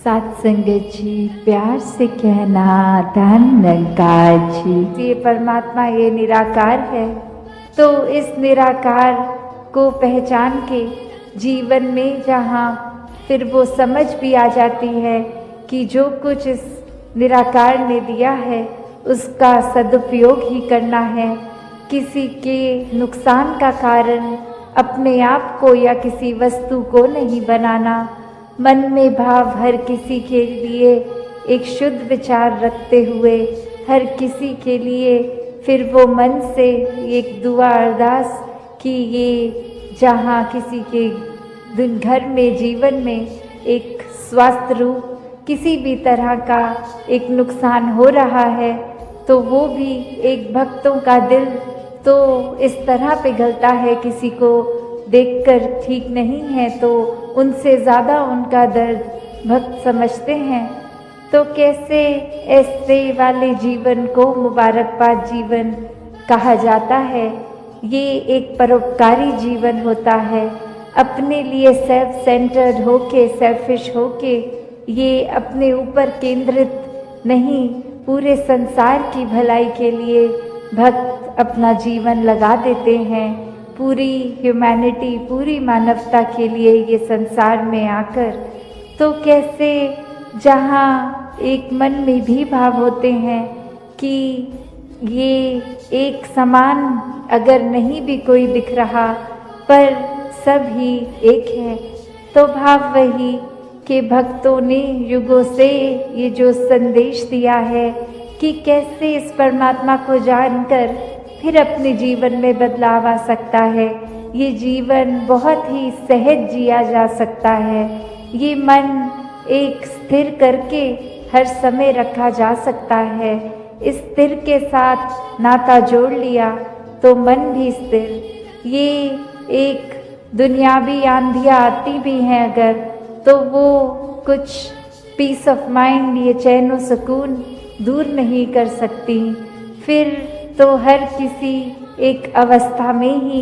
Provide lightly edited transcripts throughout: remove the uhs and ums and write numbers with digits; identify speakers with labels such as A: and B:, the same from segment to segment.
A: सात संगत जी, प्यार से कहना धन निरंकार जी। ये परमात्मा, ये निराकार है। तो इस निराकार को पहचान के जीवन में जहाँ फिर वो समझ भी आ जाती है कि जो कुछ इस निराकार ने दिया है उसका सदुपयोग ही करना है। किसी के नुकसान का कारण अपने आप को या किसी वस्तु को नहीं बनाना। मन में भाव हर किसी के लिए एक शुद्ध विचार रखते हुए हर किसी के लिए फिर वो मन से एक दुआ अरदास कि ये जहाँ किसी के घर में जीवन में एक स्वास्थ्य रूप किसी भी तरह का एक नुकसान हो रहा है तो वो भी एक भक्तों का दिल तो इस तरह पिघलता है, किसी को देखकर ठीक नहीं है तो उनसे ज़्यादा उनका दर्द भक्त समझते हैं। तो कैसे ऐसे वाले जीवन को मुबारकबाद जीवन कहा जाता है। ये एक परोपकारी जीवन होता है। अपने लिए सेल्फ सेंटर्ड होके, सेल्फिश होके, ये अपने ऊपर केंद्रित नहीं, पूरे संसार की भलाई के लिए भक्त अपना जीवन लगा देते हैं। पूरी ह्यूमैनिटी, पूरी मानवता के लिए ये संसार में आकर तो कैसे जहाँ एक मन में भी भाव होते हैं कि ये एक समान अगर नहीं भी कोई दिख रहा पर सब ही एक है। तो भाव वही कि भक्तों ने युगों से ये जो संदेश दिया है कि कैसे इस परमात्मा को जानकर फिर अपने जीवन में बदलाव आ सकता है। ये जीवन बहुत ही सहज जिया जा सकता है। ये मन एक स्थिर करके हर समय रखा जा सकता है। इस स्थिर के साथ नाता जोड़ लिया तो मन भी स्थिर। ये एक दुनियावी आंधियाँ आती भी हैं अगर तो वो कुछ पीस ऑफ माइंड, ये चैन व सुकून दूर नहीं कर सकती। फिर तो हर किसी एक अवस्था में ही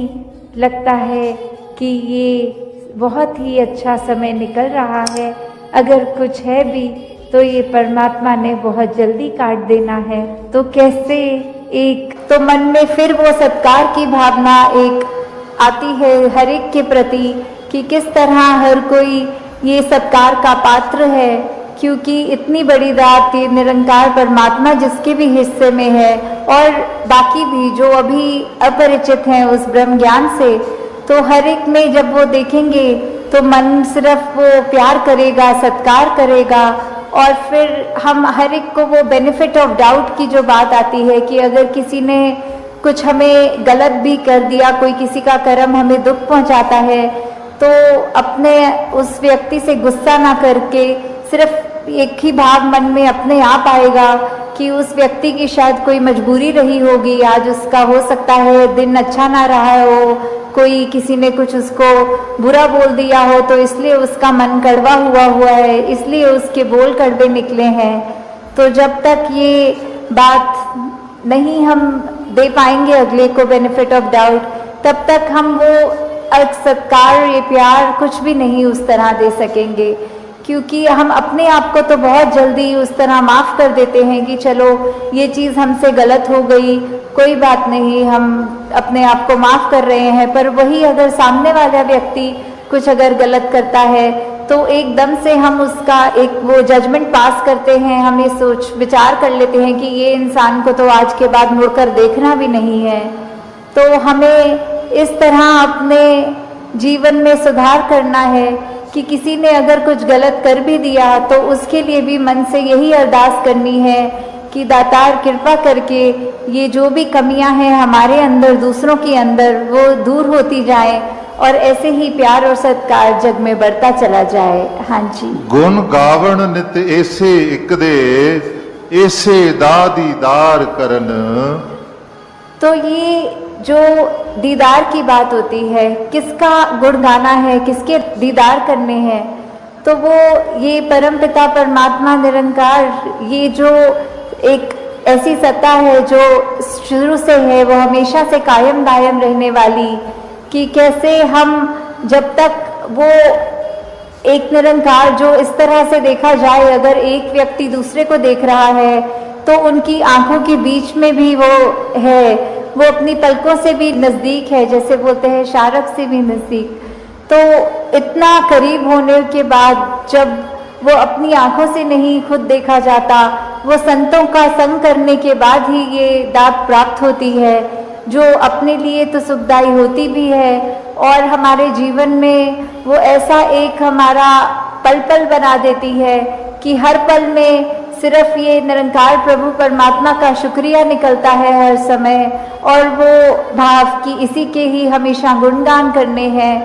A: लगता है कि ये बहुत ही अच्छा समय निकल रहा है। अगर कुछ है भी तो ये परमात्मा ने बहुत जल्दी काट देना है। तो कैसे एक तो मन में फिर वो सत्कार की भावना एक आती है हर एक के प्रति कि किस तरह हर कोई ये सत्कार का पात्र है, क्योंकि इतनी बड़ी दात ये निरंकार परमात्मा जिसके भी हिस्से में है और बाकी भी जो अभी अपरिचित हैं उस ब्रह्म ज्ञान से, तो हर एक में जब वो देखेंगे तो मन सिर्फ वो प्यार करेगा, सत्कार करेगा। और फिर हम हर एक को वो बेनिफिट ऑफ डाउट की जो बात आती है कि अगर किसी ने कुछ हमें गलत भी कर दिया, कोई किसी का कर्म हमें दुख पहुंचाता है, तो अपने उस व्यक्ति से गुस्सा ना करके सिर्फ एक ही भाव मन में अपने आप आएगा कि उस व्यक्ति की शायद कोई मजबूरी रही होगी, आज उसका हो सकता है दिन अच्छा ना रहा हो, कोई किसी ने कुछ उसको बुरा बोल दिया हो तो इसलिए उसका मन कड़वा हुआ है, इसलिए उसके बोल कड़वे निकले हैं। तो जब तक ये बात नहीं हम दे पाएंगे अगले को बेनिफिट ऑफ डाउट, तब तक हम वो सत्कार, ये प्यार कुछ भी नहीं उस तरह दे सकेंगे। क्योंकि हम अपने आप को तो बहुत जल्दी उस तरह माफ़ कर देते हैं कि चलो ये चीज़ हमसे गलत हो गई, कोई बात नहीं, हम अपने आप को माफ़ कर रहे हैं। पर वही अगर सामने वाला व्यक्ति कुछ अगर गलत करता है तो एकदम से हम उसका एक वो जजमेंट पास करते हैं, हम ये सोच विचार कर लेते हैं कि ये इंसान को तो आज के बाद मुड़कर देखना भी नहीं है। तो हमें इस तरह अपने जीवन में सुधार करना है कि किसी ने अगर कुछ गलत कर भी दिया तो उसके लिए भी मन से यही अरदास करनी है कि दातार कृपा करके ये जो भी कमियां हैं हमारे अंदर, दूसरों के अंदर, वो दूर होती जाए और ऐसे ही प्यार और सत्कार जग में बढ़ता चला जाए। हाँ जी।
B: गुण गावण नित ऐसे एक दे ऐसे दादीदार करन।
A: तो ये जो दीदार की बात होती है, किसका गुण गाना है, किसके दीदार करने हैं, तो वो ये परमपिता परमात्मा निरंकार, ये जो एक ऐसी सत्ता है जो शुरू से है, वो हमेशा से कायम दायम रहने वाली, कि कैसे हम जब तक वो एक निरंकार जो इस तरह से देखा जाए, अगर एक व्यक्ति दूसरे को देख रहा है तो उनकी आंखों के बीच में भी वो है, वो अपनी पलकों से भी नज़दीक है, जैसे बोलते हैं शारक से भी नज़दीक। तो इतना करीब होने के बाद जब वो अपनी आंखों से नहीं खुद देखा जाता, वो संतों का संग करने के बाद ही ये दात प्राप्त होती है, जो अपने लिए तो सुखदायी होती भी है और हमारे जीवन में वो ऐसा एक हमारा पल पल बना देती है कि हर पल में सिर्फ ये निरंकार प्रभु परमात्मा का शुक्रिया निकलता है हर समय, और वो भाव कि इसी के ही हमेशा गुणगान करने हैं,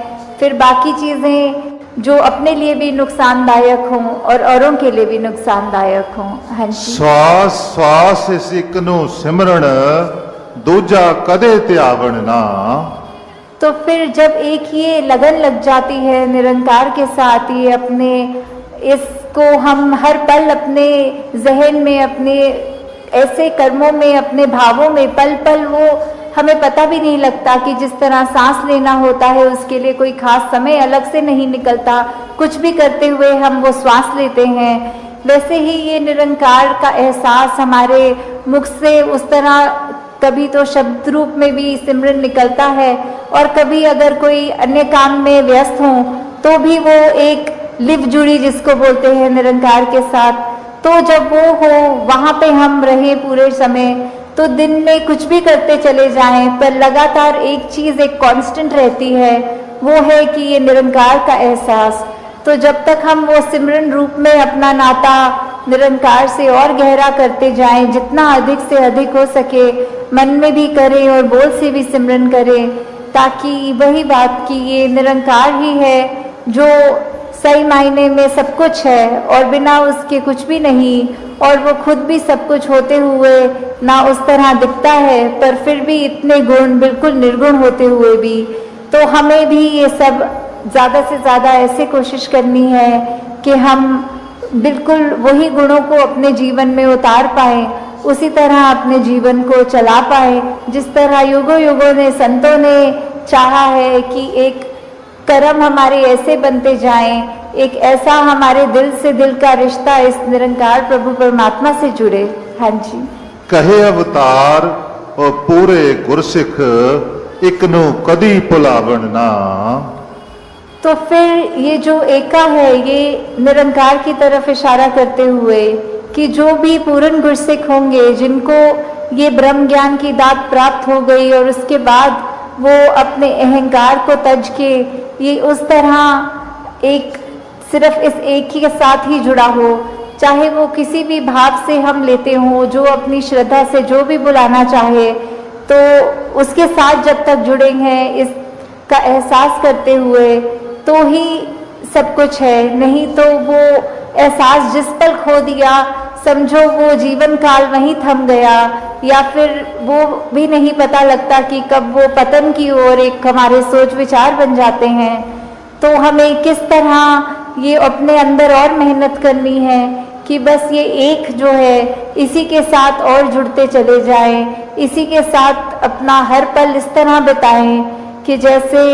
A: फिर बाकी चीज़ें जो अपने लिए भी नुकसानदायक हों और औरों के लिए भी नुकसानदायक हों। हाँ जी।
B: श्वास श्वास इस एक नू सिमरण दूजा कदे त्यावण ना।
A: तो फिर जब एक ये लगन लग जाती है निरंकार के साथ, ये अपने इसको हम हर पल अपने जहन में, अपने ऐसे कर्मों में, अपने भावों में पल पल वो हमें पता भी नहीं लगता कि जिस तरह सांस लेना होता है उसके लिए कोई खास समय अलग से नहीं निकलता, कुछ भी करते हुए हम वो श्वास लेते हैं, वैसे ही ये निरंकार का एहसास हमारे मुख से उस तरह कभी तो शब्द रूप में भी सिमरन निकलता है और कभी अगर कोई अन्य काम में व्यस्त हों तो भी वो एक लिव जुड़ी जिसको बोलते हैं निरंकार के साथ, तो जब वो हो वहाँ पे हम रहें पूरे समय, तो दिन में कुछ भी करते चले जाएं पर लगातार एक चीज़ एक कांस्टेंट रहती है, वो है कि ये निरंकार का एहसास। तो जब तक हम वो सिमरन रूप में अपना नाता निरंकार से और गहरा करते जाएं, जितना अधिक से अधिक हो सके मन में भी करें और बोल से भी सिमरन करें, ताकि वही बात कि ये निरंकार ही है जो सही मायने में सब कुछ है और बिना उसके कुछ भी नहीं, और वो खुद भी सब कुछ होते हुए ना उस तरह दिखता है पर फिर भी इतने गुण बिल्कुल निर्गुण होते हुए भी। तो हमें भी ये सब ज़्यादा से ज़्यादा ऐसे कोशिश करनी है कि हम बिल्कुल वही गुणों को अपने जीवन में उतार पाएं, उसी तरह अपने जीवन को चला पाएं जिस तरह युगों युगों ने संतों ने चाहा है कि एक कर्म हमारे ऐसे बनते जाएं, एक ऐसा हमारे दिल से दिल का रिश्ता इस निरंकार प्रभु परमात्मा से जुड़े। हाँ जी।
B: कहे अवतार और पूरे गुरसिख एक नु कदी भुलावण ना।
A: तो फिर ये जो एका है ये निरंकार की तरफ इशारा करते हुए कि जो भी पूर्ण गुरसिख होंगे जिनको ये ब्रह्म ज्ञान की दात प्राप्त हो गई और उसके बाद वो अपने अहंकार को तज के ये उस तरह एक सिर्फ इस एक ही के साथ ही जुड़ा हो, चाहे वो किसी भी भाव से हम लेते हों, जो अपनी श्रद्धा से जो भी बुलाना चाहे, तो उसके साथ जब तक जुड़े हैं इसका एहसास करते हुए तो ही सब कुछ है, नहीं तो वो एहसास जिस पल खो दिया समझो वो जीवन काल वहीं थम गया, या फिर वो भी नहीं पता लगता कि कब वो पतन की ओर एक हमारे सोच विचार बन जाते हैं। तो हमें किस तरह ये अपने अंदर और मेहनत करनी है कि बस ये एक जो है इसी के साथ और जुड़ते चले जाएं, इसी के साथ अपना हर पल इस तरह बिताएं कि जैसे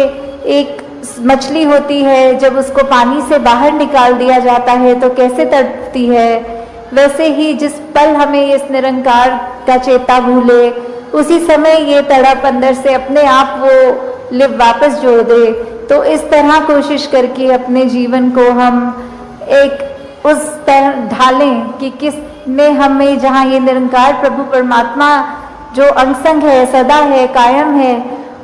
A: एक मछली होती है जब उसको पानी से बाहर निकाल दिया जाता है तो कैसे तड़पती है, वैसे ही जिस पल हमें इस निरंकार का चेता भूले उसी समय ये तड़प अंदर से अपने आप वो लिव वापस जोड़ दे। तो इस तरह कोशिश करके अपने जीवन को हम एक उस तरह ढालें कि किस में हमें जहाँ ये निरंकार प्रभु परमात्मा जो अंग-संग है, सदा है, कायम है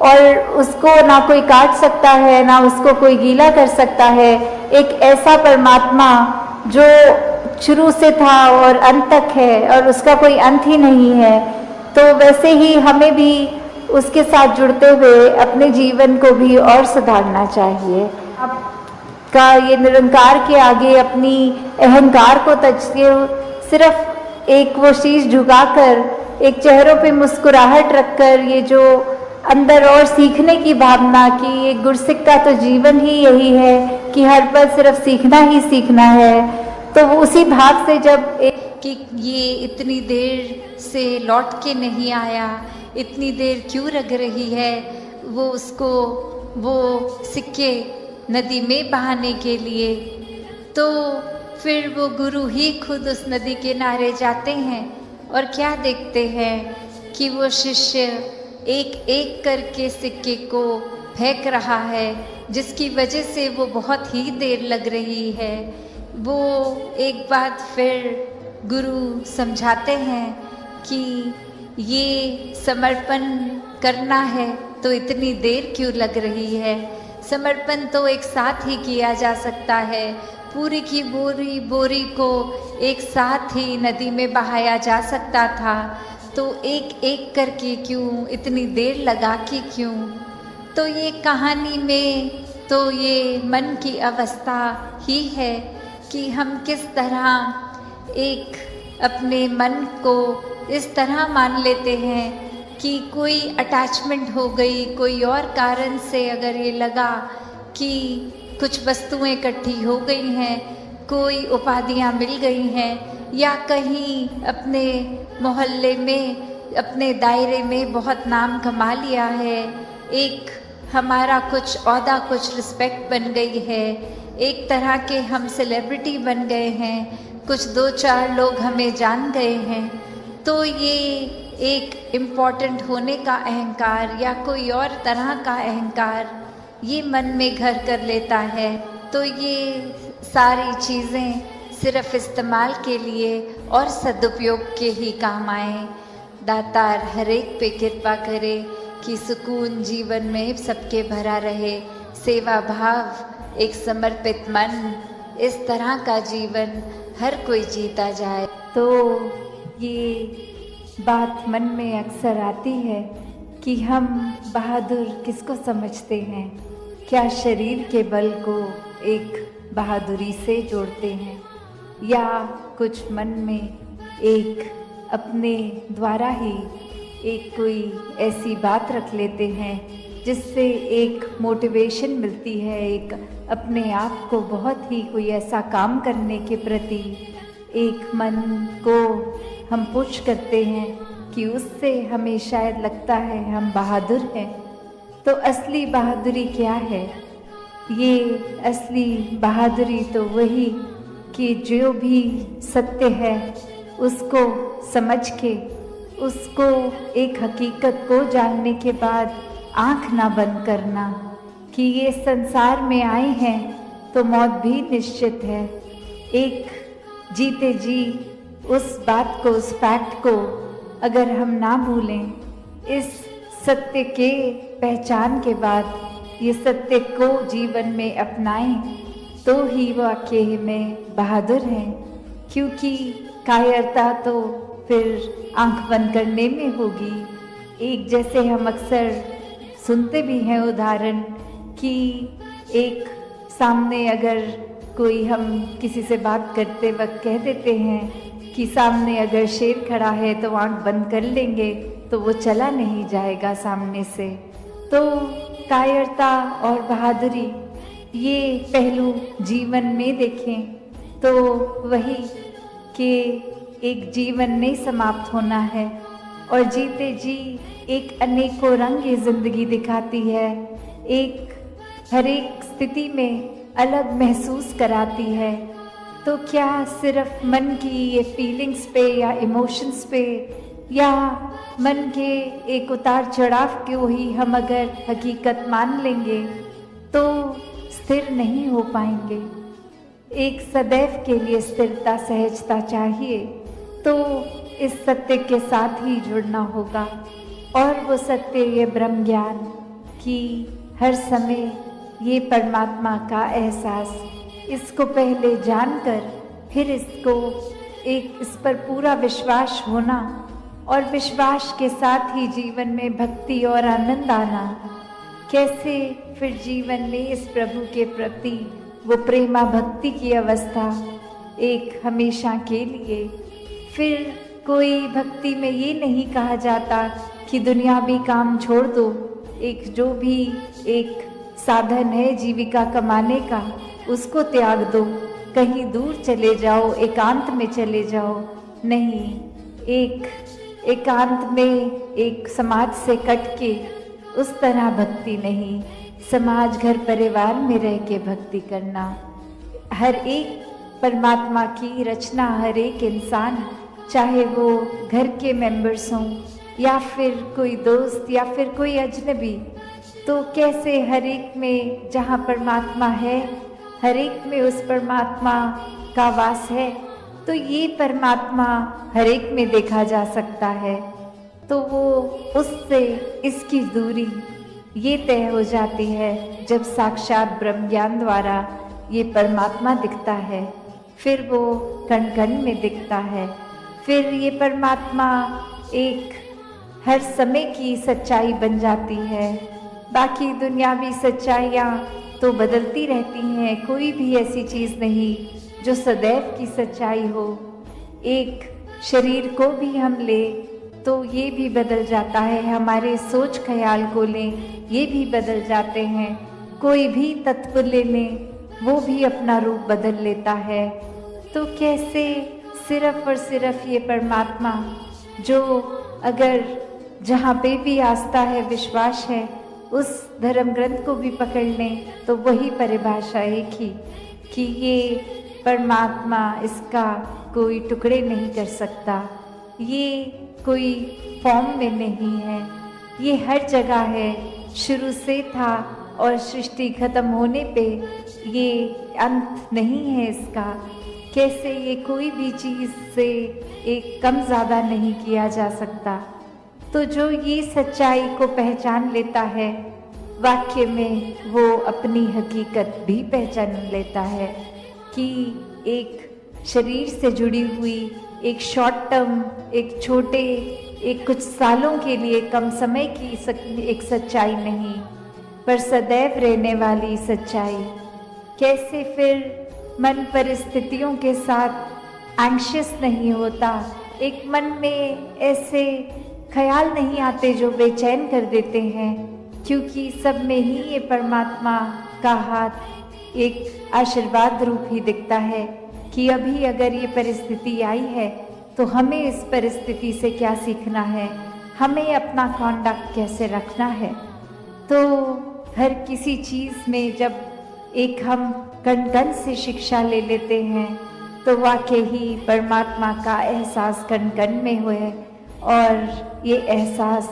A: और उसको ना कोई काट सकता है ना उसको कोई गीला कर सकता है, एक ऐसा परमात्मा जो शुरू से था और अंत तक है और उसका कोई अंत ही नहीं है। तो वैसे ही हमें भी उसके साथ जुड़ते हुए अपने जीवन को भी और सुधारना चाहिए। आपका ये निरंकार के आगे अपनी अहंकार को तजते सिर्फ एक वो शीश झुकाकर एक चेहरों पे मुस्कुराहट रखकर ये जो अंदर और सीखने की भावना कि ये गुरसिख का तो जीवन ही यही है कि हर पल सिर्फ सीखना ही सीखना है, तो वो उसी भाव से जब एक
C: कि ये इतनी देर से लौट के नहीं आया, इतनी देर क्यों लग रही है, वो उसको वो सिक्के नदी में बहाने के लिए। तो फिर वो गुरु ही खुद उस नदी किनारे जाते हैं और क्या देखते हैं कि वो शिष्य एक एक करके सिक्के को फेंक रहा है, जिसकी वजह से वो बहुत ही देर लग रही है। वो एक बात फिर गुरु समझाते हैं कि ये समर्पण करना है तो इतनी देर क्यों लग रही है। समर्पण तो एक साथ ही किया जा सकता है, पूरी की बोरी को एक साथ ही नदी में बहाया जा सकता था, तो एक एक करके क्यों, इतनी देर लगा के क्यों। तो ये कहानी में तो ये मन की अवस्था ही है कि हम किस तरह एक अपने मन को इस तरह मान लेते हैं कि कोई अटैचमेंट हो गई, कोई और कारण से अगर ये लगा कि कुछ वस्तुएं इकट्ठी हो गई हैं, कोई उपाधियां मिल गई हैं, या कहीं अपने मोहल्ले में, अपने दायरे में बहुत नाम कमा लिया है, एक हमारा कुछ औहदा, कुछ रिस्पेक्ट बन गई है, एक तरह के हम सेलिब्रिटी बन गए हैं, कुछ 2-4 लोग हमें जान गए हैं, तो ये एक इम्पॉर्टेंट होने का अहंकार या कोई और तरह का अहंकार ये मन में घर कर लेता है। तो ये सारी चीज़ें सिर्फ इस्तेमाल के लिए और सदुपयोग के ही काम आए। दातार हर एक पे कृपा करे कि सुकून जीवन में सबके भरा रहे, सेवा भाव, एक समर्पित मन, इस तरह का जीवन हर कोई जीता जाए।
A: तो ये बात मन में अक्सर आती है कि हम बहादुर किसको समझते हैं, क्या शरीर के बल को एक बहादुरी से जोड़ते हैं, या कुछ मन में एक अपने द्वारा ही एक कोई ऐसी बात रख लेते हैं जिससे एक मोटिवेशन मिलती है, एक अपने आप को बहुत ही कोई ऐसा काम करने के प्रति एक मन को हम पुश करते हैं कि उससे हमें शायद लगता है हम बहादुर हैं। तो असली बहादुरी क्या है? ये असली बहादुरी तो वही कि जो भी सत्य है उसको समझ के, उसको एक हकीकत को जानने के बाद आँख ना बंद करना कि ये संसार में आए हैं तो मौत भी निश्चित है। एक जीते जी उस बात को, उस फैक्ट को अगर हम ना भूलें, इस सत्य के पहचान के बाद ये सत्य को जीवन में अपनाएं, तो ही वाकई में बहादुर हैं। क्योंकि कायरता तो फिर आंख बंद करने में होगी। एक जैसे हम अक्सर सुनते भी हैं उदाहरण कि एक सामने अगर कोई, हम किसी से बात करते वक्त कह देते हैं कि सामने अगर शेर खड़ा है तो आंख बंद कर लेंगे तो वो चला नहीं जाएगा सामने से। तो कायरता और बहादुरी ये पहलू जीवन में देखें तो वही कि एक जीवन नहीं समाप्त होना है और जीते जी एक अनेकों रंग ये जिंदगी दिखाती है, एक हर एक स्थिति में अलग महसूस कराती है। तो क्या सिर्फ मन की ये फीलिंग्स पे या इमोशंस पे या मन के एक उतार चढ़ाव को ही हम अगर हकीकत मान लेंगे तो स्थिर नहीं हो पाएंगे। एक सदैव के लिए स्थिरता, सहजता चाहिए, तो इस सत्य के साथ ही जुड़ना होगा। और वो सत्य, ये ब्रह्म ज्ञान कि हर समय ये परमात्मा का एहसास, इसको पहले जानकर फिर इसको एक, इस पर पूरा विश्वास होना और विश्वास के साथ ही जीवन में भक्ति और आनंद आना। कैसे फिर जीवन में इस प्रभु के प्रति वो प्रेमा भक्ति की अवस्था एक हमेशा के लिए। फिर कोई भक्ति में ये नहीं कहा जाता कि दुनियावी काम छोड़ दो, एक जो भी एक साधन है जीविका कमाने का उसको त्याग दो, कहीं दूर चले जाओ, एकांत में चले जाओ। नहीं, एक एकांत में एक समाज से कट के उस तरह भक्ति नहीं, समाज घर परिवार में रह के भक्ति करना, हर एक परमात्मा की रचना, हर एक इंसान, चाहे वो घर के मेंबर्स हों या फिर कोई दोस्त या फिर कोई अजनबी, तो कैसे हर एक में जहाँ परमात्मा है, हर एक में उस परमात्मा का वास है, तो ये परमात्मा हर एक में देखा जा सकता है। तो वो उससे इसकी दूरी ये तय हो जाती है जब साक्षात ब्रह्म ज्ञान द्वारा ये परमात्मा दिखता है, फिर वो कण कण में दिखता है। फिर ये परमात्मा एक हर समय की सच्चाई बन जाती है। बाकी दुनियावी सच्चाइयाँ तो बदलती रहती हैं, कोई भी ऐसी चीज़ नहीं जो सदैव की सच्चाई हो। एक शरीर को भी हम ले तो ये भी बदल जाता है, हमारे सोच ख्याल को लें ये भी बदल जाते हैं, कोई भी तत्व ले लें वो भी अपना रूप बदल लेता है। तो कैसे सिर्फ और सिर्फ ये परमात्मा जो अगर जहाँ पे भी आस्था है, विश्वास है, उस धर्म ग्रंथ को भी पकड़ लें तो वही परिभाषा एक ही कि ये परमात्मा, इसका कोई टुकड़े नहीं कर सकता, ये कोई फॉर्म में नहीं है, ये हर जगह है, शुरू से था और सृष्टि खत्म होने पे ये अंत नहीं है इसका। कैसे ये कोई भी चीज़ से एक कम ज़्यादा नहीं किया जा सकता। तो जो ये सच्चाई को पहचान लेता है, वाक्य में वो अपनी हकीकत भी पहचान लेता है कि एक शरीर से जुड़ी हुई एक शॉर्ट टर्म, एक छोटे, एक कुछ सालों के लिए कम समय की एक सच्चाई नहीं, पर सदैव रहने वाली सच्चाई। कैसे फिर मन परिस्थितियों के साथ एंग्शियस नहीं होता, एक मन में ऐसे ख्याल नहीं आते जो बेचैन कर देते हैं, क्योंकि सब में ही ये परमात्मा का हाथ एक आशीर्वाद रूप ही दिखता है कि अभी अगर ये परिस्थिति आई है तो हमें इस परिस्थिति से क्या सीखना है, हमें अपना कॉन्डक्ट कैसे रखना है। तो हर किसी चीज़ में जब एक हम कण कण से शिक्षा ले लेते हैं तो वाकई ही परमात्मा का एहसास कण कण में हुए, और ये एहसास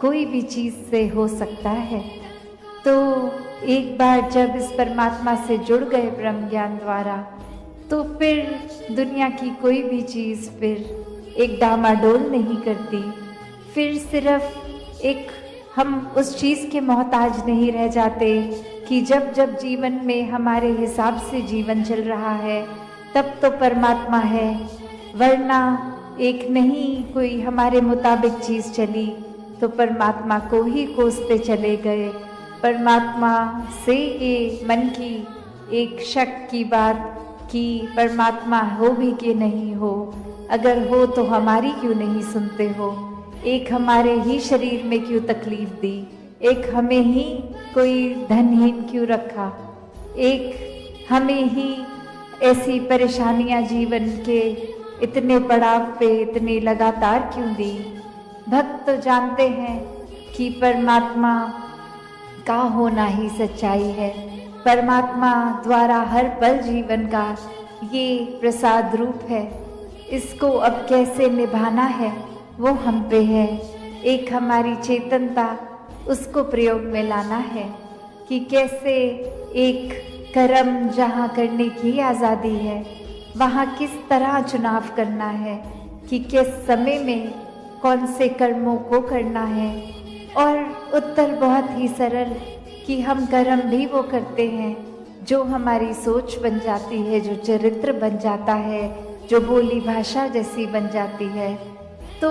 A: कोई भी चीज़ से हो सकता है। तो एक बार जब इस परमात्मा से जुड़ गए ब्रह्म ज्ञान द्वारा, तो फिर दुनिया की कोई भी चीज़ फिर एक डामाडोल नहीं करती, फिर सिर्फ एक हम उस चीज़ के मोहताज नहीं रह जाते कि जब जब जीवन में हमारे हिसाब से जीवन चल रहा है तब तो परमात्मा है, वरना एक नहीं कोई हमारे मुताबिक चीज़ चली तो परमात्मा को ही कोसते चले गए। परमात्मा से ये मन की एक शक की बात कि परमात्मा हो भी कि नहीं हो, अगर हो तो हमारी क्यों नहीं सुनते हो, एक हमारे ही शरीर में क्यों तकलीफ दी, एक हमें ही कोई धनहीन क्यों रखा, एक हमें ही ऐसी परेशानियां जीवन के इतने पड़ाव पे इतने लगातार क्यों दी। भक्त तो जानते हैं कि परमात्मा का होना ही सच्चाई है, परमात्मा द्वारा हर पल जीवन का ये प्रसाद रूप है, इसको अब कैसे निभाना है वो हम पे है। एक हमारी चेतनता, उसको प्रयोग में लाना है कि कैसे एक कर्म जहाँ करने की आज़ादी है वहाँ किस तरह चुनाव करना है कि किस समय में कौन से कर्मों को करना है। और उत्तर बहुत ही सरल कि हम कर्म भी वो करते हैं जो हमारी सोच बन जाती है, जो चरित्र बन जाता है, जो बोली भाषा जैसी बन जाती है। तो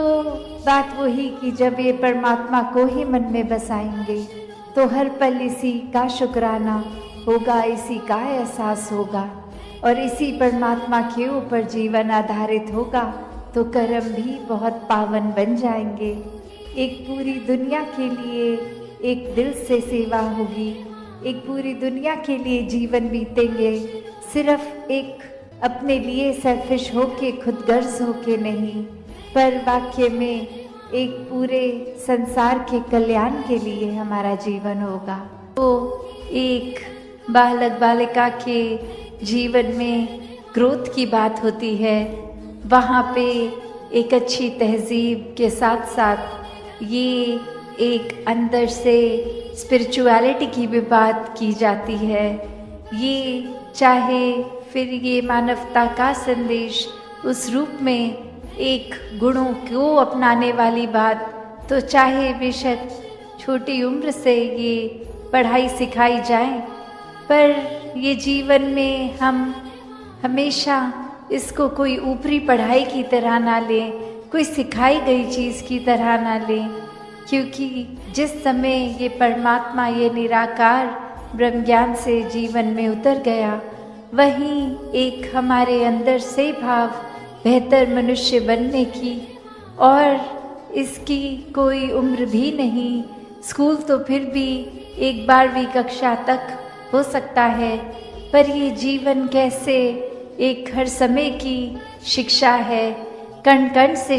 A: बात वही कि जब ये परमात्मा को ही मन में बसाएंगे तो हर पल इसी का शुक्राना होगा, इसी का एहसास होगा और इसी परमात्मा के ऊपर जीवन आधारित होगा, तो कर्म भी बहुत पावन बन जाएंगे। एक पूरी दुनिया के लिए एक दिल से सेवा होगी, एक पूरी दुनिया के लिए जीवन बीतेंगे, सिर्फ एक अपने लिए सेल्फिश होके, खुदगर्ज होके नहीं, पर वाक्य में एक पूरे संसार के कल्याण के लिए हमारा जीवन होगा।
C: वो एक बालक बालिका के जीवन में ग्रोथ की बात होती है, वहाँ पे एक अच्छी तहजीब के साथ साथ ये एक अंदर से स्पिरिचुअलिटी की भी बात की जाती है। ये चाहे फिर ये मानवता का संदेश उस रूप में एक गुणों को अपनाने वाली बात, तो चाहे बेशक छोटी उम्र से ये पढ़ाई सिखाई जाए, पर ये जीवन में हम हमेशा इसको कोई ऊपरी पढ़ाई की तरह ना लें, कोई सिखाई गई चीज़ की तरह ना लें, क्योंकि जिस समय ये परमात्मा, ये निराकार ब्रह्म ज्ञान से जीवन में उतर गया, वहीं एक हमारे अंदर से भाव बेहतर मनुष्य बनने की, और इसकी कोई उम्र भी नहीं। स्कूल तो फिर भी एक 12वीं कक्षा तक हो सकता है, पर ये जीवन कैसे एक हर समय की शिक्षा है, कण कण से।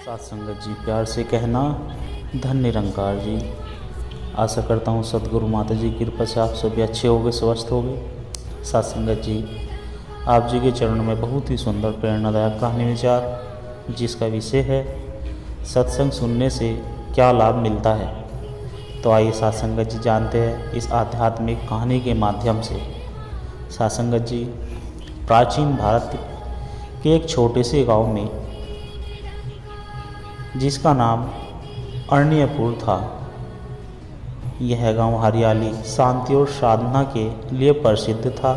D: साथ संगत जी, प्यार से कहना धन निरंकार जी। आशा करता हूँ सदगुरु माता जी की कृपा से आप सभी अच्छे हो गए, स्वस्थ हो गए। साथ संगत जी, आप जी के चरणों में बहुत ही सुंदर प्रेरणादायक कहानी विचार, जिसका विषय है सत्संग सुनने से क्या लाभ मिलता है। तो आइए साथ संगत जी जानते हैं इस आध्यात्मिक कहानी के माध्यम से। साथ संगत जी, प्राचीन भारत के एक छोटे से गांव में, जिसका नाम अरण्यपुर था, यह गांव हरियाली, शांति और साधना के लिए प्रसिद्ध था।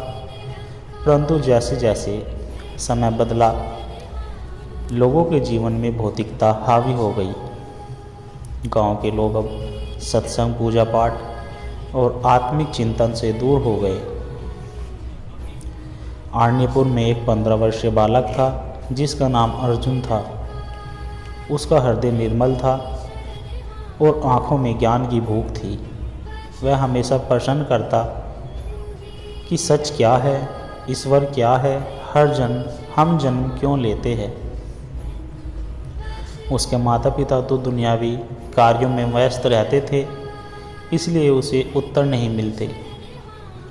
D: परंतु जैसे जैसे समय बदला, लोगों के जीवन में भौतिकता हावी हो गई। गांव के लोग अब सत्संग, पूजा पाठ और आत्मिक चिंतन से दूर हो गए। अरण्यपुर में एक 15 वर्षीय बालक था, जिसका नाम अर्जुन था। उसका हृदय निर्मल था और आँखों में ज्ञान की भूख थी। वह हमेशा प्रश्न करता कि सच क्या है, ईश्वर क्या है, हम जन्म क्यों लेते हैं। उसके माता पिता तो दुनियावी कार्यों में व्यस्त रहते थे, इसलिए उसे उत्तर नहीं मिलते।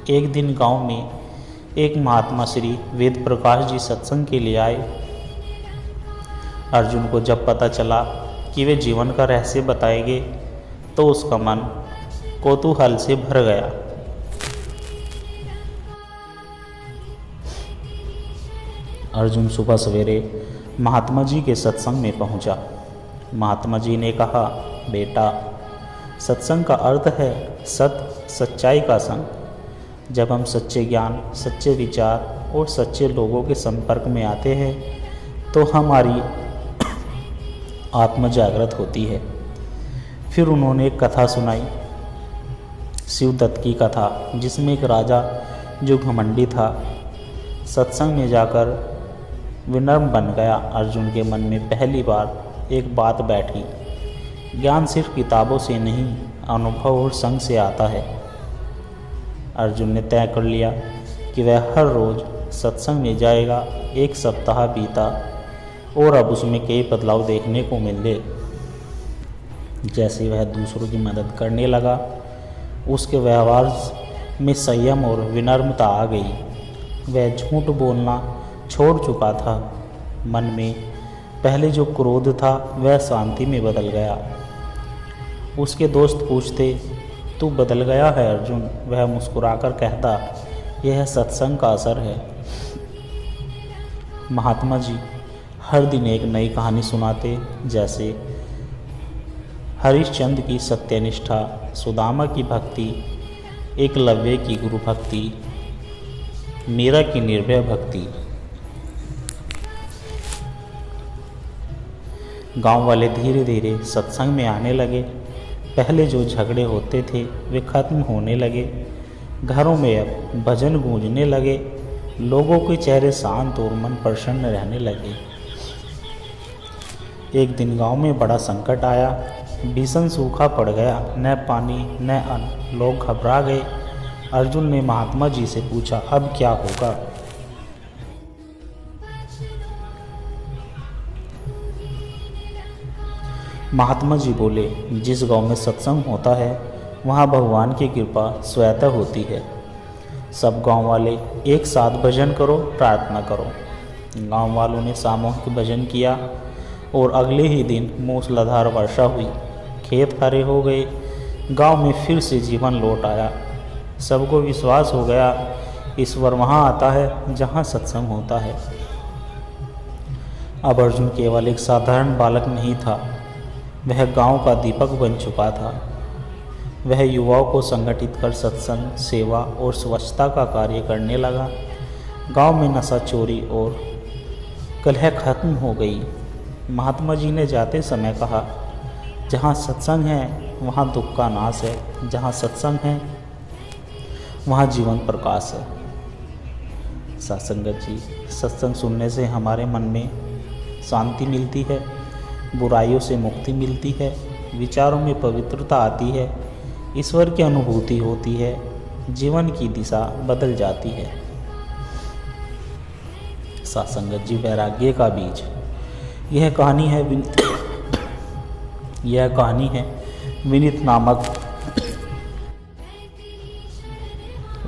D: एक दिन गांव में एक महात्मा श्री वेद प्रकाश जी सत्संग के लिए आए। अर्जुन को जब पता चला कि वे जीवन का रहस्य बताएंगे, तो उसका मन कौतूहल से भर गया। अर्जुन सुबह सवेरे महात्मा जी के सत्संग में पहुंचा। महात्मा जी ने कहा, बेटा, सत्संग का अर्थ है सच्चाई का संग। जब हम सच्चे ज्ञान, सच्चे विचार और सच्चे लोगों के संपर्क में आते हैं, तो हमारी आत्मा जागृत होती है। फिर उन्होंने एक कथा सुनाई, शिवदत्त की कथा, जिसमें एक राजा जो घमंडी था, सत्संग में जाकर विनम्र बन गया। अर्जुन के मन में पहली बार एक बात बैठी, ज्ञान सिर्फ किताबों से नहीं, अनुभव और संग से आता है। अर्जुन ने तय कर लिया कि वह हर रोज़ सत्संग में जाएगा। एक सप्ताह बीता और अब उसमें कई बदलाव देखने को मिले। जैसे वह दूसरों की मदद करने लगा, उसके व्यवहार में संयम और विनम्रता आ गई। वह झूठ बोलना छोड़ चुका था। मन में पहले जो क्रोध था, वह शांति में बदल गया। उसके दोस्त पूछते, तू बदल गया है अर्जुन। वह मुस्कुराकर कहता, यह सत्संग का असर है। महात्मा जी हर दिन एक नई कहानी सुनाते, जैसे हरिश्चंद्र की सत्यनिष्ठा, सुदामा की भक्ति, एकलव्य की गुरु भक्ति, मीरा की निर्भय भक्ति। गांव वाले धीरे धीरे सत्संग में आने लगे। पहले जो झगड़े होते थे वे खत्म होने लगे। घरों में अब भजन गूंजने लगे। लोगों के चेहरे शांत और मन प्रसन्न रहने लगे। एक दिन गांव में बड़ा संकट आया। भीषण सूखा पड़ गया, न पानी न अन्न। लोग घबरा गए। अर्जुन ने महात्मा जी से पूछा, अब क्या होगा। महात्मा जी बोले, जिस गांव में सत्संग होता है वहाँ भगवान की कृपा स्वतः होती है। सब गांव वाले एक साथ भजन करो, प्रार्थना करो। गांव वालों ने सामूहिक भजन किया और अगले ही दिन मूसलाधार वर्षा हुई। खेत हरे हो गए। गांव में फिर से जीवन लौट आया। सबको विश्वास हो गया ईश्वर वहाँ आता है जहाँ सत्संग होता है। अब अर्जुन केवल एक साधारण बालक नहीं था, वह गांव का दीपक बन चुका था। वह युवाओं को संगठित कर सत्संग, सेवा और स्वच्छता का कार्य करने लगा। गांव में नशा, चोरी और कलह खत्म हो गई। महात्मा जी ने जाते समय कहा, जहाँ सत्संग है वहाँ दुख का नाश है, जहाँ सत्संग है वहाँ जीवन प्रकाश है। सत्संगत जी, सत्संग सुनने से हमारे मन में शांति मिलती है, बुराइयों से मुक्ति मिलती है, विचारों में पवित्रता आती है, ईश्वर की अनुभूति होती है, जीवन की दिशा बदल जाती है। सत्संगत जी, वैराग्य का बीज। यह कहानी है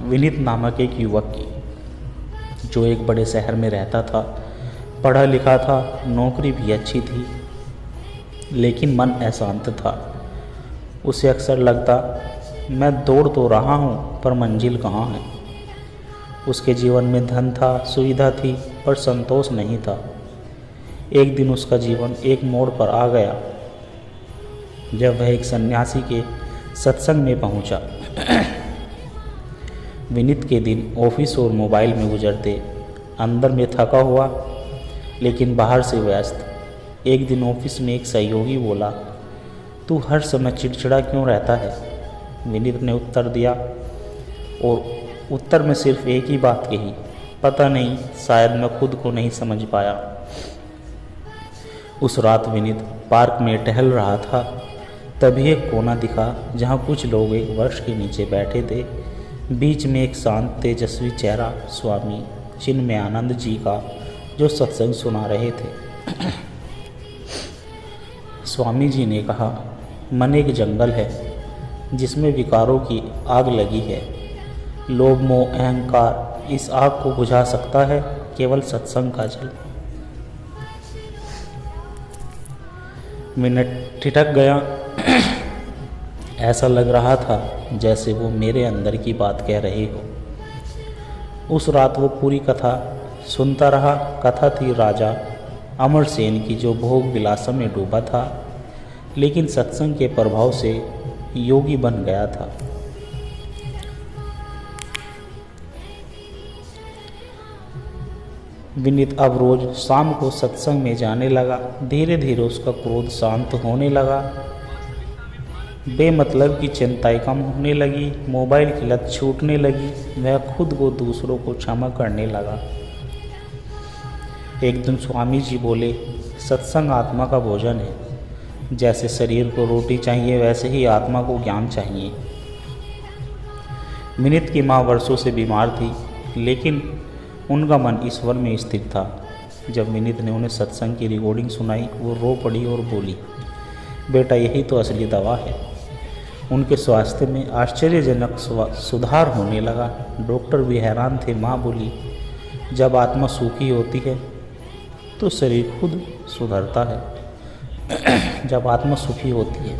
D: विनीत नामक एक युवक की, जो एक बड़े शहर में रहता था। पढ़ा लिखा था, नौकरी भी अच्छी थी, लेकिन मन अशांत था। उसे अक्सर लगता, मैं दौड़ तो रहा हूँ पर मंजिल कहाँ है। उसके जीवन में धन था, सुविधा थी, पर संतोष नहीं था। एक दिन उसका जीवन एक मोड़ पर आ गया जब वह एक सन्यासी के सत्संग में पहुंचा। विनीत के दिन ऑफिस और मोबाइल में गुजरते, अंदर में थका हुआ लेकिन बाहर से व्यस्त। एक दिन ऑफिस में एक सहयोगी बोला, तू हर समय चिड़चिड़ा क्यों रहता है? विनीत ने उत्तर दिया और उत्तर में सिर्फ एक ही बात कही, पता नहीं, शायद मैं खुद को नहीं समझ पाया। उस रात विनीत पार्क में टहल रहा था। तभी एक कोना दिखा जहाँ कुछ लोग एक वृक्ष के नीचे बैठे थे। बीच में एक शांत तेजस्वी चेहरा स्वामी चिन्मयानंद जी का, जो सत्संग सुना रहे थे। स्वामी जी ने कहा, मन एक जंगल है जिसमें विकारों की आग लगी है। लोभ, मोह, अहंकार, इस आग को बुझा सकता है केवल सत्संग का जल। मिनट ठिठक गया। ऐसा लग रहा था जैसे वो मेरे अंदर की बात कह रहे हो। उस रात वो पूरी कथा सुनता रहा। कथा थी राजा अमरसेन की, जो भोग विलास में डूबा था, लेकिन सत्संग के प्रभाव से योगी बन गया था। विनीत अब रोज शाम को सत्संग में जाने लगा। धीरे धीरे उसका क्रोध शांत होने लगा, बेमतलब की चिंताएं कम होने लगी, मोबाइल की लत छूटने लगी, वह खुद को दूसरों को क्षमा करने लगा। एक दिन स्वामी जी बोले, सत्संग आत्मा का भोजन है। जैसे शरीर को रोटी चाहिए, वैसे ही आत्मा को ज्ञान चाहिए। विनीत की माँ वर्षों से बीमार थी, लेकिन उनका मन ईश्वर में स्थिर था। जब विनीत ने उन्हें सत्संग की रिकॉर्डिंग सुनाई, वो रो पड़ी और बोली, बेटा यही तो असली दवा है। उनके स्वास्थ्य में आश्चर्यजनक सुधार होने लगा। डॉक्टर भी हैरान थे। माँ बोली, जब आत्मा सूखी होती है तो शरीर खुद सुधरता है। जब आत्मा सुखी होती है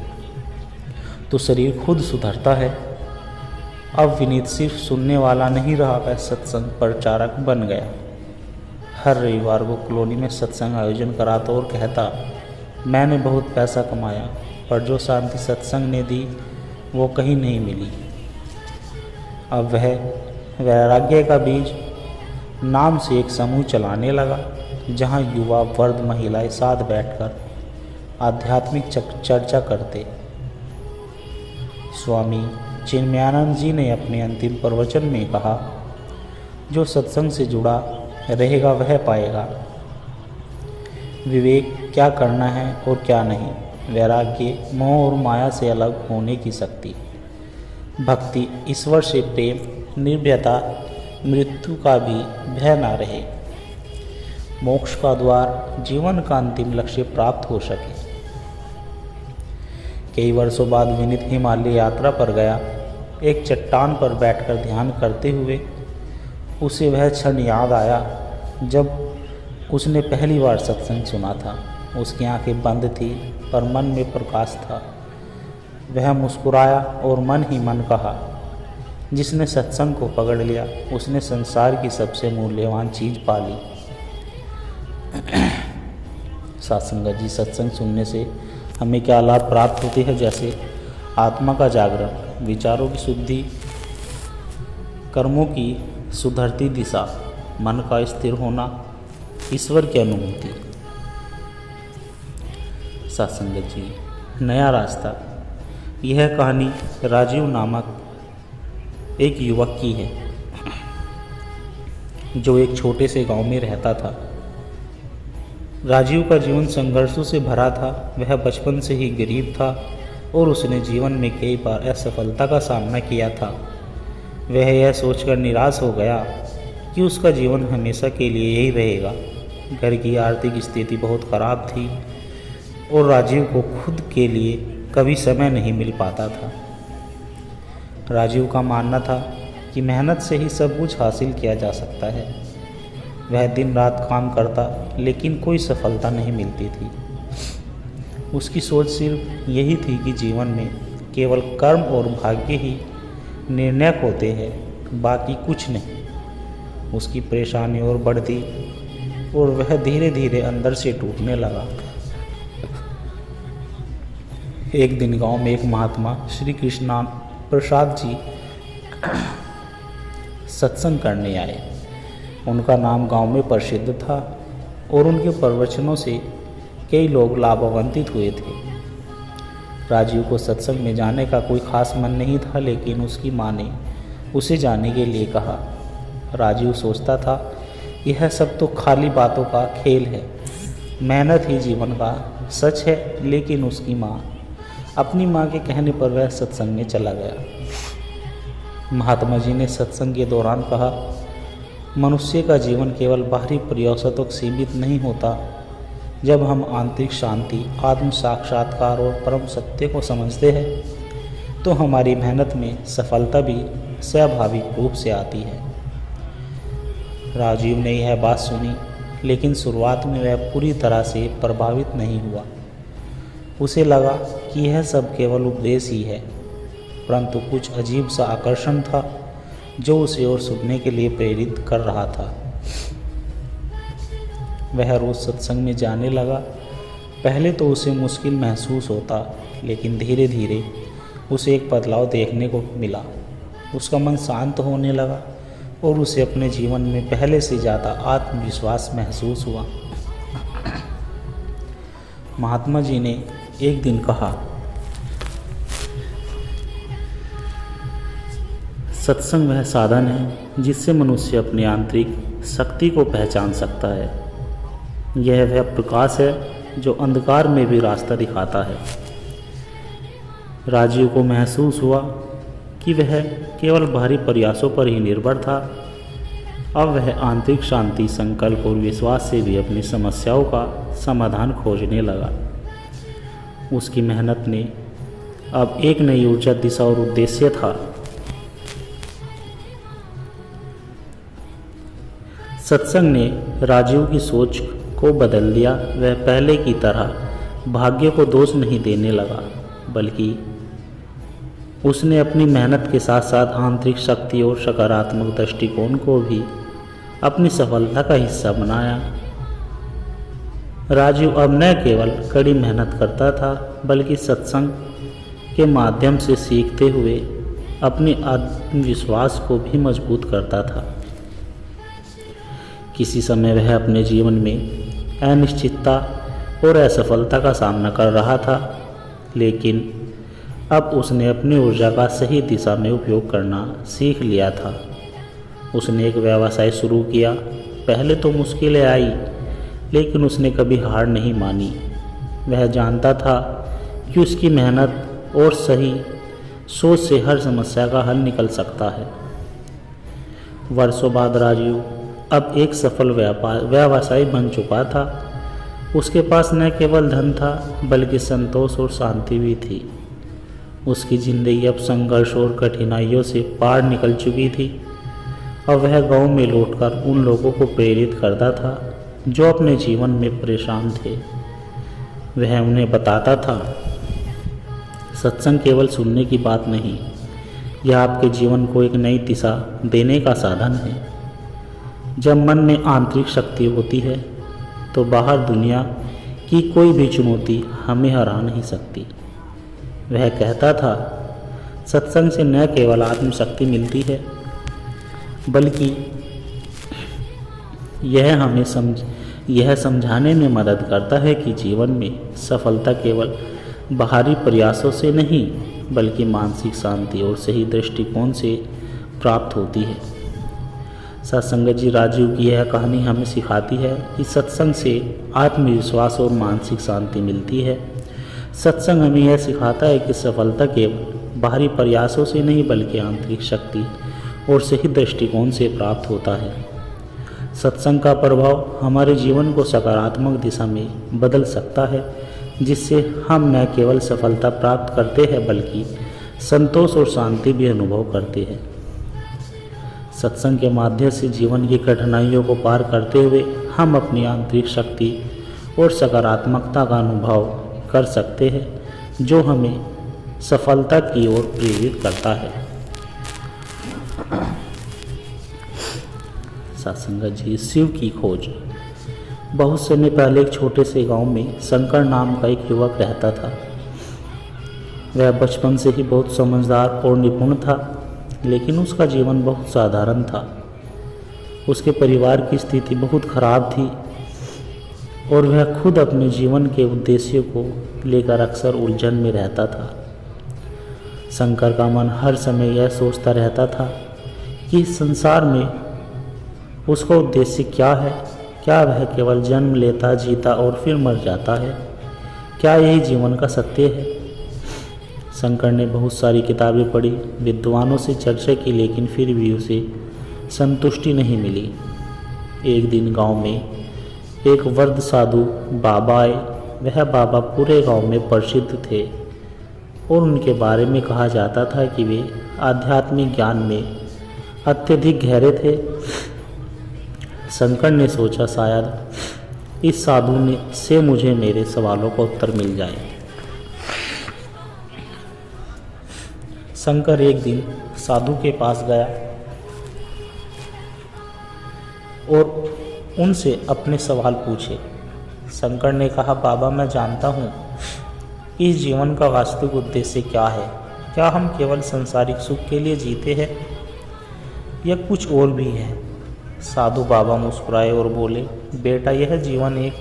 D: तो शरीर खुद सुधरता है। अब विनीत सिर्फ सुनने वाला नहीं रहा, वह सत्संग प्रचारक बन गया। हर रविवार वो कॉलोनी में सत्संग आयोजन कराता और कहता, मैंने बहुत पैसा कमाया, पर जो शांति सत्संग ने दी वो कहीं नहीं मिली। अब वह वैराग्य का बीज नाम से एक समूह चलाने लगा, जहां युवा वर्ग महिलाएं साथ बैठकर आध्यात्मिक चर्चा करते। स्वामी चिन्मयानंद जी ने अपने अंतिम प्रवचन में कहा, जो सत्संग से जुड़ा रहेगा वह पाएगा विवेक, क्या करना है और क्या नहीं, वैराग्य, मोह और माया से अलग होने की शक्ति, भक्ति, ईश्वर से प्रेम, निर्भयता, मृत्यु का भी भय ना रहे, मोक्ष का द्वार, जीवन का अंतिम लक्ष्य प्राप्त हो सके। कई वर्षों बाद विनीत हिमालय यात्रा पर गया। एक चट्टान पर बैठकर ध्यान करते हुए उसे वह क्षण याद आया जब उसने पहली बार सत्संग सुना था। उसकी आंखें बंद थी पर मन में प्रकाश था। वह मुस्कुराया और मन ही मन कहा, जिसने सत्संग को पकड़ लिया उसने संसार की सबसे मूल्यवान चीज़ पा ली। सत्संग जी, सत्संग सुनने से हमें क्या लाभ प्राप्त होते हैं? जैसे आत्मा का जागरण, विचारों की शुद्धि, कर्मों की सुधरती दिशा, मन का स्थिर होना, ईश्वर की अनुभूति। सत्संग जी, नया रास्ता। यह कहानी राजीव नामक एक युवक की है जो एक छोटे से गांव में रहता था। राजीव का जीवन संघर्षों से भरा था। वह बचपन से ही गरीब था और उसने जीवन में कई बार असफलता का सामना किया था। वह यह सोचकर निराश हो गया कि उसका जीवन हमेशा के लिए यही रहेगा। घर की आर्थिक स्थिति बहुत खराब थी और राजीव को खुद के लिए कभी समय नहीं मिल पाता था। राजीव का मानना था कि मेहनत से ही सब कुछ हासिल किया जा सकता है। वह दिन रात काम करता लेकिन कोई सफलता नहीं मिलती थी। उसकी सोच सिर्फ यही थी कि जीवन में केवल कर्म और भाग्य ही निर्णायक होते हैं, बाकी कुछ नहीं। उसकी परेशानी और बढ़ती और वह धीरे धीरे अंदर से टूटने लगा। एक दिन गांव में एक महात्मा श्री कृष्ण प्रसाद जी सत्संग करने आए। उनका नाम गांव में प्रसिद्ध था और उनके प्रवचनों से कई लोग लाभान्वित हुए थे। राजीव को सत्संग में जाने का कोई खास मन नहीं था, लेकिन उसकी माँ ने उसे जाने के लिए कहा। राजीव सोचता था, यह सब तो खाली बातों का खेल है, मेहनत ही जीवन का सच है। लेकिन उसकी माँ, अपनी माँ के कहने पर वह सत्संग में चला गया। महात्मा जी ने सत्संग के दौरान कहा, मनुष्य का जीवन केवल बाहरी प्रयासों तक सीमित नहीं होता। जब हम आंतरिक शांति, आत्म साक्षात्कार और परम सत्य को समझते हैं तो हमारी मेहनत में सफलता भी स्वाभाविक रूप से आती है। राजीव ने यह बात सुनी, लेकिन शुरुआत में वह पूरी तरह से प्रभावित नहीं हुआ। उसे लगा कि यह सब केवल उपदेश ही है, परंतु कुछ अजीब सा आकर्षण था जो उसे और सुनने के लिए प्रेरित कर रहा था। वह रोज सत्संग में जाने लगा। पहले तो उसे मुश्किल महसूस होता, लेकिन धीरे धीरे उसे एक बदलाव देखने को मिला। उसका मन शांत होने लगा और उसे अपने जीवन में पहले से ज़्यादा आत्मविश्वास महसूस हुआ। महात्मा जी ने एक दिन कहा, सत्संग वह साधन है जिससे मनुष्य अपनी आंतरिक शक्ति को पहचान सकता है। यह वह प्रकाश है जो अंधकार में भी रास्ता दिखाता है। राजीव को महसूस हुआ कि वह केवल बाहरी प्रयासों पर ही निर्भर था। अब वह आंतरिक शांति, संकल्प और विश्वास से भी अपनी समस्याओं का समाधान खोजने लगा। उसकी मेहनत ने अब एक नई ऊर्जा, दिशा और उद्देश्य था। सत्संग ने राजीव की सोच को बदल दिया। वह पहले की तरह भाग्य को दोष नहीं देने लगा, बल्कि उसने अपनी मेहनत के साथ साथ आंतरिक शक्ति और सकारात्मक दृष्टिकोण को भी अपनी सफलता का हिस्सा बनाया। राजीव अब न केवल कड़ी मेहनत करता था, बल्कि सत्संग के माध्यम से सीखते हुए अपने आत्मविश्वास को भी मजबूत करता था। किसी समय वह अपने जीवन में अनिश्चितता और असफलता का सामना कर रहा था, लेकिन अब उसने अपनी ऊर्जा का सही दिशा में उपयोग करना सीख लिया था। उसने एक व्यवसाय शुरू किया। पहले तो मुश्किलें आई, लेकिन उसने कभी हार नहीं मानी। वह जानता था कि उसकी मेहनत और सही सोच से हर समस्या का हल निकल सकता है। वर्षों बाद राजीव अब एक सफल व्यवसायी बन चुका था। उसके पास न केवल धन था, बल्कि संतोष और शांति भी थी। उसकी जिंदगी अब संघर्ष और कठिनाइयों से पार निकल चुकी थी। अब वह गांव में लौटकर उन लोगों को प्रेरित करता था जो अपने जीवन में परेशान थे। वह उन्हें बताता था, सत्संग केवल सुनने की बात नहीं, यह आपके जीवन को एक नई दिशा देने का साधन है। जब मन में आंतरिक शक्ति होती है तो बाहर दुनिया की कोई भी चुनौती हमें हरा नहीं सकती। वह कहता था, सत्संग से न केवल आत्मशक्ति मिलती है बल्कि यह समझाने में मदद करता है कि जीवन में सफलता केवल बाहरी प्रयासों से नहीं बल्कि मानसिक शांति और सही दृष्टिकोण से प्राप्त होती है। सत्संगत जी राजीव की यह कहानी हमें सिखाती है कि सत्संग से आत्मविश्वास और मानसिक शांति मिलती है। सत्संग हमें यह सिखाता है कि सफलता केवल बाहरी प्रयासों से नहीं बल्कि आंतरिक शक्ति और सही दृष्टिकोण से प्राप्त होता है। सत्संग का प्रभाव हमारे जीवन को सकारात्मक दिशा में बदल सकता है, जिससे हम न केवल सफलता प्राप्त करते हैं बल्कि संतोष और शांति भी अनुभव करते हैं। सत्संग के माध्यम से जीवन की कठिनाइयों को पार करते हुए हम अपनी आंतरिक शक्ति और सकारात्मकता का अनुभव कर सकते हैं, जो हमें सफलता की ओर प्रेरित करता है। सत्संगत जी, शिव की खोज। बहुत समय पहले एक छोटे से गांव में शंकर नाम का एक युवक रहता था। वह बचपन से ही बहुत समझदार और निपुण था, लेकिन उसका जीवन बहुत साधारण था। उसके परिवार की स्थिति बहुत खराब थी और वह खुद अपने जीवन के उद्देश्य को लेकर अक्सर उलझन में रहता था। शंकर का मन हर समय यह सोचता रहता था कि इस संसार में उसका उद्देश्य क्या है। क्या वह केवल जन्म लेता, जीता और फिर मर जाता है? क्या यही जीवन का सत्य है? शंकर ने बहुत सारी किताबें पढ़ी, विद्वानों से चर्चा की, लेकिन फिर भी उसे संतुष्टि नहीं मिली। एक दिन गांव में एक वृद्ध साधु बाबा आए। वह बाबा पूरे गांव में प्रसिद्ध थे और उनके बारे में कहा जाता था कि वे आध्यात्मिक ज्ञान में अत्यधिक गहरे थे। शंकर ने सोचा, शायद इस साधु से मुझे मेरे सवालों का उत्तर मिल जाए। शंकर एक दिन साधु के पास गया और उनसे अपने सवाल पूछे। शंकर ने कहा, बाबा, मैं जानता हूँ इस जीवन का वास्तविक उद्देश्य क्या है। क्या हम केवल सांसारिक सुख के लिए जीते हैं या कुछ और भी है? साधु बाबा मुस्कुराए और बोले, बेटा, यह जीवन एक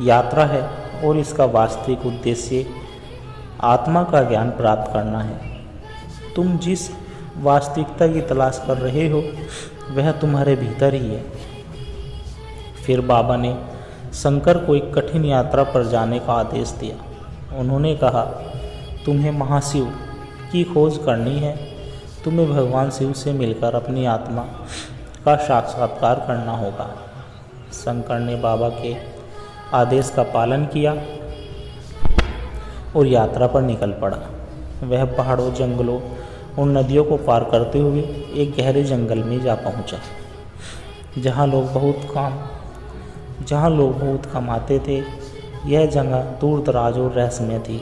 D: यात्रा है और इसका वास्तविक उद्देश्य आत्मा का ज्ञान प्राप्त करना है। तुम जिस वास्तविकता की तलाश कर रहे हो वह तुम्हारे भीतर ही है। फिर बाबा ने शंकर को एक कठिन यात्रा पर जाने का आदेश दिया। उन्होंने कहा, तुम्हें महाशिव की खोज करनी है। तुम्हें भगवान शिव से मिलकर अपनी आत्मा का साक्षात्कार करना होगा। शंकर ने बाबा के आदेश का पालन किया और यात्रा पर निकल पड़ा। वह पहाड़ों, जंगलों और नदियों को पार करते हुए एक गहरे जंगल में जा पहुंचा, जहां लोग बहुत कम आते थे। यह जगह दूर दराज और रहस्यमय थी।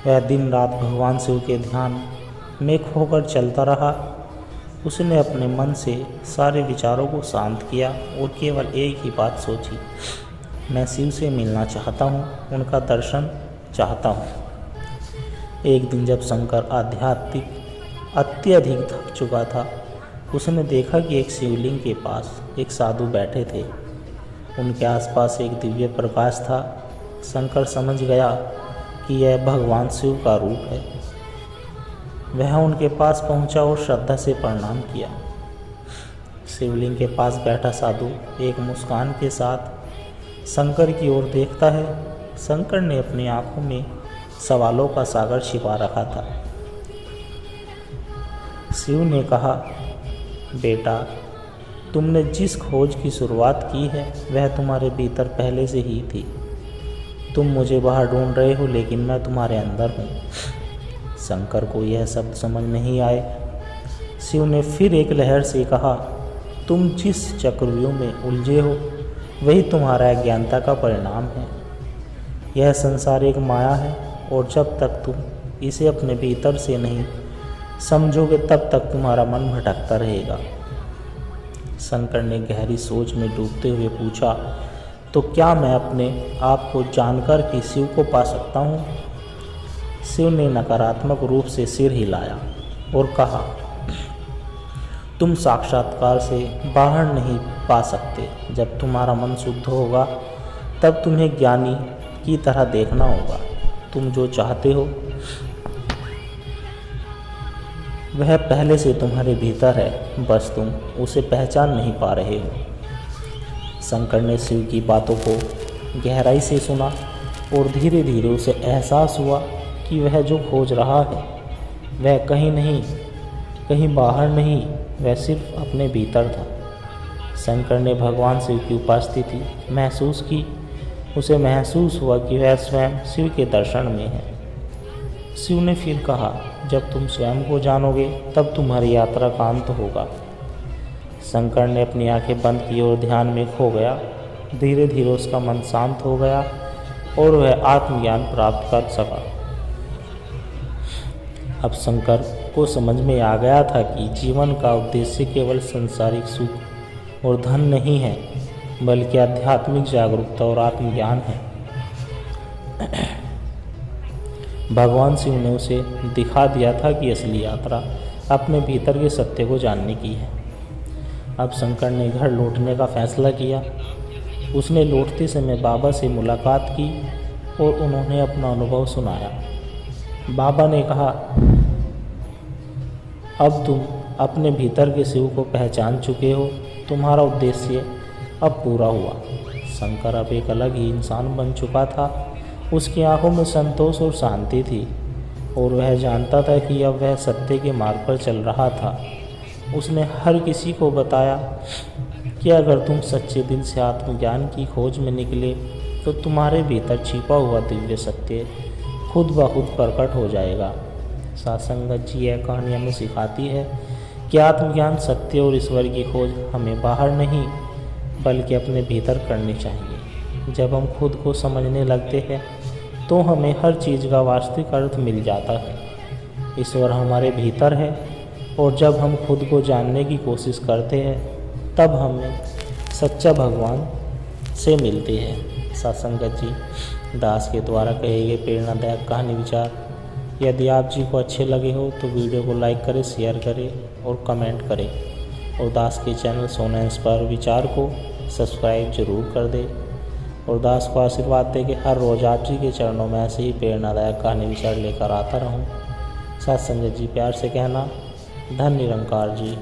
D: वह दिन रात भगवान शिव के ध्यान में खोकर चलता रहा। उसने अपने मन से सारे विचारों को शांत किया और केवल एक ही बात सोची, मैं शिव से मिलना चाहता हूँ, उनका दर्शन चाहता हूँ। एक दिन जब शंकर अत्यधिक थक चुका था, उसने देखा कि एक शिवलिंग के पास एक साधु बैठे थे। उनके आसपास एक दिव्य प्रकाश था। शंकर समझ गया कि यह भगवान शिव का रूप है। वह उनके पास पहुंचा और श्रद्धा से प्रणाम किया। शिवलिंग के पास बैठा साधु एक मुस्कान के साथ शंकर की ओर देखता है। शंकर ने अपनी आंखों में सवालों का सागर छिपा रखा था। शिव ने कहा, बेटा, तुमने जिस खोज की शुरुआत की है वह तुम्हारे भीतर पहले से ही थी। तुम मुझे बाहर ढूंढ रहे हो लेकिन मैं तुम्हारे अंदर हूँ। शंकर को यह शब्द समझ नहीं आए। शिव ने फिर एक लहर से कहा, तुम जिस चक्रव्यूह में उलझे हो वही तुम्हारा अज्ञानता का परिणाम है। यह संसार एक माया है और जब तक तुम इसे अपने भीतर से नहीं समझोगे तब तक तुम्हारा मन भटकता रहेगा। शंकर ने गहरी सोच में डूबते हुए पूछा, तो क्या मैं अपने आप को जानकर ही शिव को पा सकता हूँ? शिव ने नकारात्मक रूप से सिर हिलाया और कहा, तुम साक्षात्कार से बाहर नहीं पा सकते। जब तुम्हारा मन शुद्ध होगा तब तुम्हें ज्ञानी की तरह देखना होगा। तुम जो चाहते हो वह पहले से तुम्हारे भीतर है, बस तुम उसे पहचान नहीं पा रहे हो। शंकर ने शिव की बातों को गहराई से सुना और धीरे धीरे उसे एहसास हुआ कि वह जो खोज रहा है वह कहीं बाहर नहीं, वह सिर्फ अपने भीतर था। शंकर ने भगवान शिव की उपस्थिति महसूस की। उसे महसूस हुआ कि वह स्वयं शिव के दर्शन में है। शिव ने फिर कहा, जब तुम स्वयं को जानोगे तब तुम्हारी यात्रा का अंत होगा। शंकर ने अपनी आंखें बंद की और ध्यान में खो गया। धीरे धीरे उसका मन शांत हो गया और वह आत्मज्ञान प्राप्त कर सका। अब शंकर को समझ में आ गया था कि जीवन का उद्देश्य केवल सांसारिक सुख और धन नहीं है, बल्कि आध्यात्मिक जागरूकता और आत्मज्ञान है। भगवान शिव ने उसे दिखा दिया था कि असली यात्रा अपने भीतर के सत्य को जानने की है। अब शंकर ने घर लौटने का फैसला किया। उसने लौटते समय बाबा से मुलाकात की और उन्होंने अपना अनुभव सुनाया। बाबा ने कहा, अब तुम अपने भीतर के शिव को पहचान चुके हो, तुम्हारा उद्देश्य अब पूरा हुआ। शंकर अब एक अलग ही इंसान बन चुका था। उसकी आंखों में संतोष और शांति थी और वह जानता था कि अब वह सत्य के मार्ग पर चल रहा था। उसने हर किसी को बताया कि अगर तुम सच्चे दिल से आत्मज्ञान की खोज में निकले तो तुम्हारे भीतर छिपा हुआ दिव्य सत्य खुद ब खुद प्रकट हो जाएगा। सत्संगत जी यह कहानी हमें सिखाती है कि आत्मज्ञान, सत्य और ईश्वर की खोज हमें बाहर नहीं बल्कि अपने भीतर करनी चाहिए। जब हम खुद को समझने लगते हैं तो हमें हर चीज़ का वास्तविक अर्थ मिल जाता है। ईश्वर हमारे भीतर है और जब हम खुद को जानने की कोशिश करते हैं तब हमें सच्चा भगवान से मिलते हैं। सत्संगत जी दास के द्वारा कहे गए प्रेरणादायक कहानी विचार यदि आप जी को अच्छे लगे हो तो वीडियो को लाइक करें, शेयर करें और कमेंट करें और दास के चैनल सोना इंस्पायर विचार को सब्सक्राइब जरूर कर दें और दास को आशीर्वाद दे कि हर रोज़ आप जी के चरणों में ऐसे ही प्रेरणादायक कहानी विचार लेकर आता रहूं। सत्संगत जी प्यार से कहना, धन निरंकार जी।